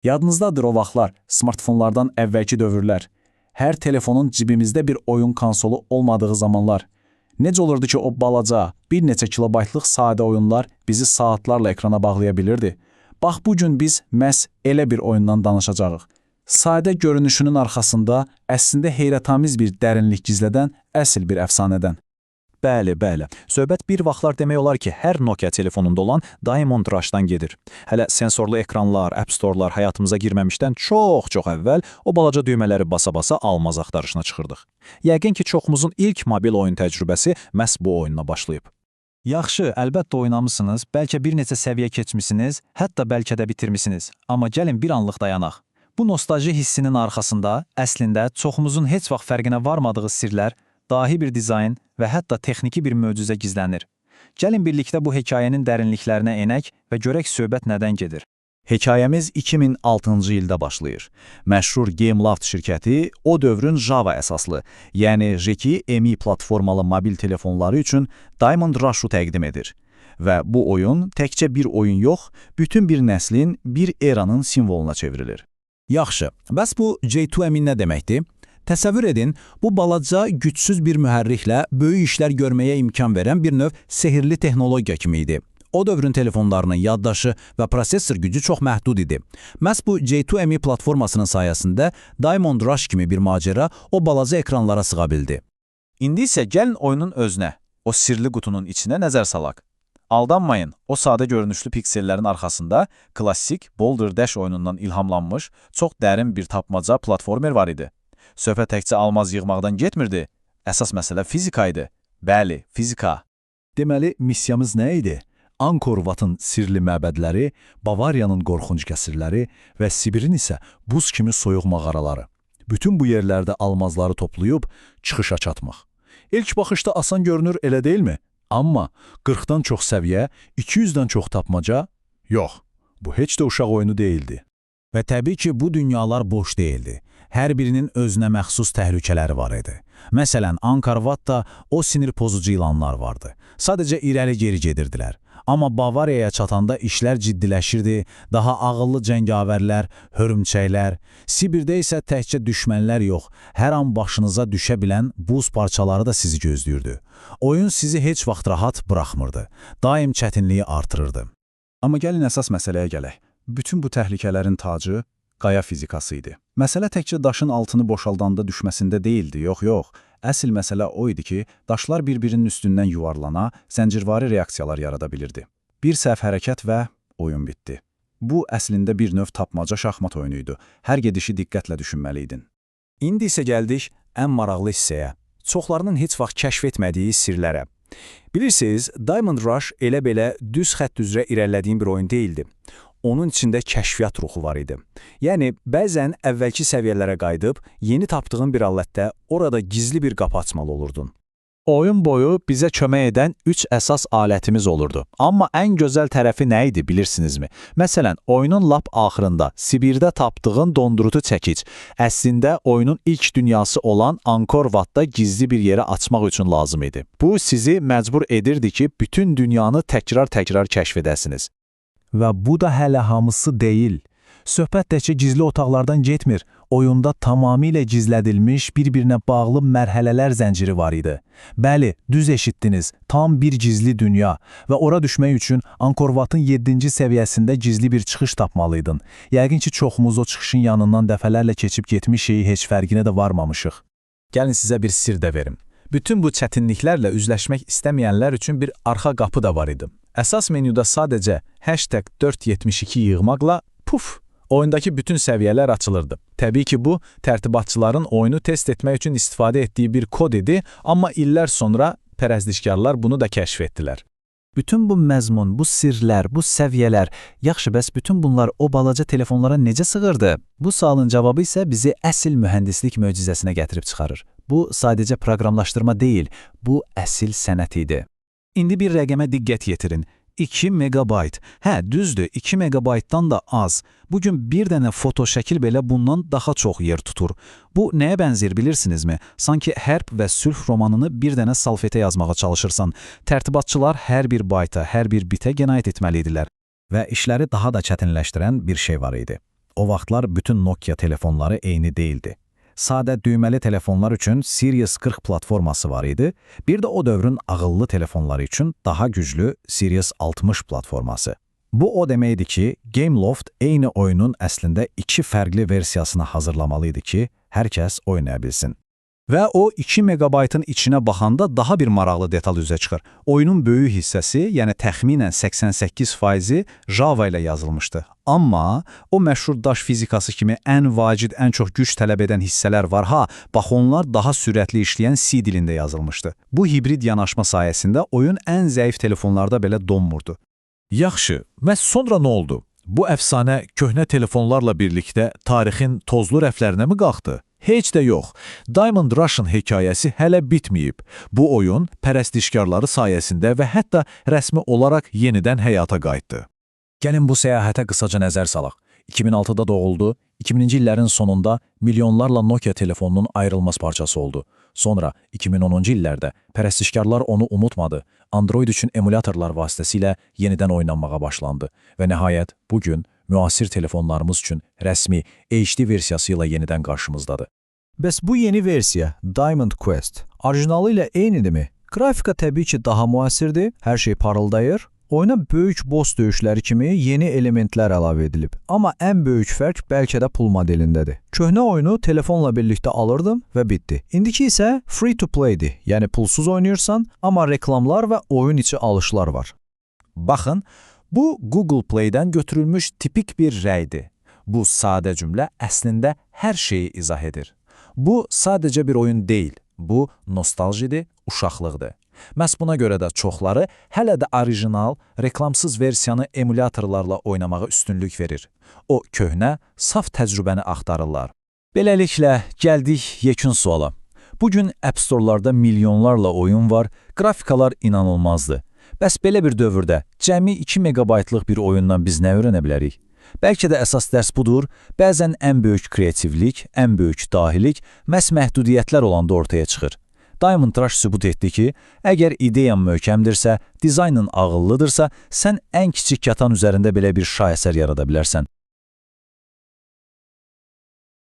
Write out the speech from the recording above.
Yadınızdadır o vaxtlar, smartfonlardan əvvəlki dövrlər. Hər telefonun cibimizdə bir oyun konsolu olmadığı zamanlar. Necə olurdu ki, o balaca, bir neçə kilobaytlıq sadə oyunlar bizi saatlarla ekrana bağlaya bilirdi. Bax, bugün biz məhz elə bir oyundan danışacağıq. Sadə görünüşünün arxasında əslində heyrətamiz bir dərinlik gizlədən əsl bir əfsanədən. Bəli, bəli. Söhbət bir vaxtlar demək olar ki, hər Nokia telefonunda olan Diamond Rush-dan gedir. Hələ sensorlu ekranlar, App Store-lar həyatımıza girməmişdən çox əvvəl o balaca düymələri basa-basa almaz axtarışına çıxırdıq. Yəqin ki, çoxumuzun ilk mobil oyun təcrübəsi məhz bu oyunla başlayıb. Yaxşı, əlbəttə oynamısınız, bəlkə bir neçə səviyyə keçmisiniz, hətta bəlkə də bitirmisiniz. Amma gəlin bir anlıq dayanaq. Bu nostalji hissinin arxasında əslində çoxumuzun heç vaxt fərqinə varmadığı sirlər, dahi bir dizayn və hətta texniki bir möcüzə gizlənir. Gəlin birlikdə bu hekayənin dərinliklərinə enək və görək söhbət nədən gedir. Hekayəmiz 2006-cı ildə başlayır. Məşhur Gameloft şirkəti o dövrün Java əsaslı, yəni JKME platformalı mobil telefonları üçün Diamond Rush-u təqdim edir. Və bu oyun təkcə bir oyun yox, bütün bir nəslin, bir eranın simvoluna çevrilir. Yaxşı, bəs bu J2ME nə deməkdir? Təsəvvür edin, bu balaca, gücsüz bir mühərriklə böyük işlər görməyə imkan verən bir növ sehirli texnologiya kimi idi. O dövrün telefonlarının yaddaşı və prosesor gücü çox məhdud idi. Məhz bu J2ME platformasının sayəsində Diamond Rush kimi bir macəra o balaca ekranlara sığa bildi. İndi isə gəlin oyunun özünə, o sirli qutunun içinə nəzər salaq. Aldanmayın, o sadə görünüşlü piksellərin arxasında klassik Boulder Dash oyunundan ilhamlanmış, çox dərin bir tapmaca platformer var idi. Söhbət təkcə almaz yığmaqdan getmirdi. Əsas məsələ fizika idi. Bəli, fizika. Deməli, missiyamız nə idi? Angkor Watın sirli məbədləri, Bavariyanın qorxunc qəsrləri və Sibirin isə buz kimi soyuq mağaraları. Bütün bu yerlərdə almazları toplayıb çıxışa çatmaq. İlk baxışda asan görünür, elə deyilmi? Amma 40-dan çox səviyyə, 200-dən çox tapmaca, yox, bu heç də uşaq oyunu deyildi. Və təbii ki, bu dünyalar boş deyildi. Hər birinin özünə məxsus təhlükələri var idi. Məsələn, Angkor Watda o sinir pozucu ilanlar vardı. Sadəcə irəli-geri gedirdilər. Amma Bavariyaya çatanda işlər ciddiləşirdi, daha ağıllı cəngavərlər, hörümçəklər. Sibirdə isə təkcə düşmənlər yox, hər an başınıza düşə bilən buz parçaları da sizi gözləyirdi. Oyun sizi heç vaxt rahat buraxmırdı. Daim çətinliyi artırırdı. Amma gəlin əsas məsələyə gələk. Bütün bu təhlükələrin tacı qaya fizikası idi. Məsələ təkcə daşın altını boşaldanda düşməsində deyildi, yox. Əsl məsələ o idi ki, daşlar bir-birinin üstündən yuvarlana, zəncirvari reaksiyalar yarada bilirdi. Bir səhv hərəkət və oyun bitdi. Bu, əslində bir növ tapmaca şahmat oyunuydu. Hər gedişi diqqətlə düşünməliydin. İndi isə gəldik ən maraqlı hissəyə. Çoxlarının heç vaxt kəşf etmədiyi sirlərə. Bilirsiniz, Diamond Rush elə-belə düz xətt üzrə irəlilədiyin bir oyun deyildi. Onun içində kəşfiyyat ruhu var idi. Yəni, bəzən əvvəlki səviyyələrə qayıdıb, yeni tapdığın bir alətdə orada gizli bir qapı açmalı olurdun. Oyun boyu bizə kömək edən 3 əsas alətimiz olurdu. Amma ən gözəl tərəfi nə idi, bilirsinizmi? Məsələn, oyunun lap axırında Sibirdə tapdığın dondurucu çəkic, əslində oyunun ilk dünyası olan Angkor Watda gizli bir yeri açmaq üçün lazım idi. Bu, sizi məcbur edirdi ki, bütün dünyanı təkrar kəşf edəsiniz. Və bu da hələ hamısı deyil. Söhbət təkcə gizli otaqlardan getmir. Oyunda tamamilə gizlədilmiş, bir-birinə bağlı mərhələlər zənciri var idi. Bəli, düz eşitdiniz, tam bir gizli dünya və ora düşmək üçün Angkor Watın 7-ci səviyyəsində gizli bir çıxış tapmalıydın. Yəqin ki, çoxumuz o çıxışın yanından dəfələrlə keçib getmişik, heç fərqinə də varmamışıq. Gəlin sizə bir sir də verim. Bütün bu çətinliklərlə üzləşmək istəməyənlər üçün bir arxa qapı da var idi. Əsas menyuda sadəcə #472 yığmaqla oyundakı bütün səviyyələr açılırdı. Təbii ki, bu, tərtibatçıların oyunu test etmək üçün istifadə etdiyi bir kod idi, amma illər sonra pərəzdişkarlar bunu da kəşf etdilər. Bütün bu məzmun, bu sirlər, bu səviyyələr, yaxşı bəs bütün bunlar o balaca telefonlara necə sığırdı? Bu sualın cavabı isə bizi əsl mühəndislik möcüzəsinə gətirib çıxarır. Bu, sadəcə proqramlaşdırma deyil, bu əsl sənət idi. İndi bir rəqəmə diqqət yetirin. 2 megabayt. Hə, düzdür, 2 megabaytdan da az. Bugün bir dənə foto şəkil belə bundan daha çox yer tutur. Bu nəyə bənzər bilirsinizmi? Sanki hərb və sülh romanını bir dənə salfetə yazmağa çalışırsan. Tərtibatçılar hər bir bayta, hər bir bitə qənaət etməliydilər. Və işləri daha da çətinləşdirən bir şey var idi. O vaxtlar bütün Nokia telefonları eyni değildi. Sadə düyməli telefonlar üçün Sirius 40 platforması var idi. Bir də o dövrün ağıllı telefonları üçün daha güclü Sirius 60 platforması. Bu o deməkdir ki, Gameloft eyni oyunun əslində iki fərqli versiyasını hazırlamalı idi ki, hər kəs oynaya bilsin. Və o 2 megabaytın içinə baxanda daha bir maraqlı detal üzə çıxır. Oyunun böyük hissəsi, yəni təxminən 88% Java ilə yazılmışdı. Amma o məşhur daş fizikası kimi ən vacid, ən çox güc tələb edən hissələr var ha, bax onlar daha sürətli işləyən C dilində yazılmışdı. Bu hibrid yanaşma sayəsində oyun ən zəif telefonlarda belə donmurdu. Yaxşı, məhz sonra nə oldu? Bu əfsanə köhnə telefonlarla birlikdə tarixin tozlu rəflərinə mi qalxdı? Heç də yox. Diamond Rush'ın hekayəsi hələ bitməyib. Bu oyun pərəstişkarları sayəsində və hətta rəsmi olaraq yenidən həyata qayıtdı. Gəlin bu səyahətə qısaca nəzər salaq. 2006-da doğuldu, 2000-ci illərin sonunda milyonlarla Nokia telefonunun ayrılmaz parçası oldu. Sonra 2010-cu illərdə pərəstişkarlar onu unutmadı. Android üçün emulyatorlar vasitəsilə yenidən oynanmağa başlandı və nəhayət bugün müasir telefonlarımız üçün rəsmi HD versiyası ilə yenidən qarşımızdadır. Bəs bu yeni versiya, Diamond Quest, orijinalı ilə eynidirmi? Qrafika təbii ki daha müasirdir, hər şey parıldayır. Oyuna böyük boss döyüşləri kimi yeni elementlər əlavə edilib. Amma ən böyük fərq bəlkə də pul modelindədir. Köhnə oyunu telefonla birlikdə alırdım və bitdi. İndiki isə free to play'dir, yəni pulsuz oynayırsan, amma reklamlar və oyun içi alışlar var. Baxın, bu Google Play-dən götürülmüş tipik bir rəydir. Bu sadə cümlə əslində hər şeyi izah edir. Bu sadəcə bir oyun deyil, bu nostaljidir, uşaqlıqdır. Məhz buna görə də çoxları hələ də orijinal, reklamsız versiyanı emulyatorlarla oynamağa üstünlük verir. O köhnə, saf təcrübəni axtarırlar. Beləliklə, gəldik yekun suala. Bugün App Store-larda milyonlarla oyun var, qrafikalar inanılmazdır. Bəs belə bir dövrdə cəmi 2 megabaytlıq bir oyundan biz nə öyrənə bilərik? Bəlkə də əsas dərs budur, bəzən ən böyük kreativlik, ən böyük dahilik məhz məhdudiyyətlər olanda ortaya çıxır. Diamond Rush sübut etdi ki, əgər ideyan möhkəmdirsə, dizaynın ağıllıdırsa, sən ən kiçik katan üzərində belə bir şaheser yarada bilərsən.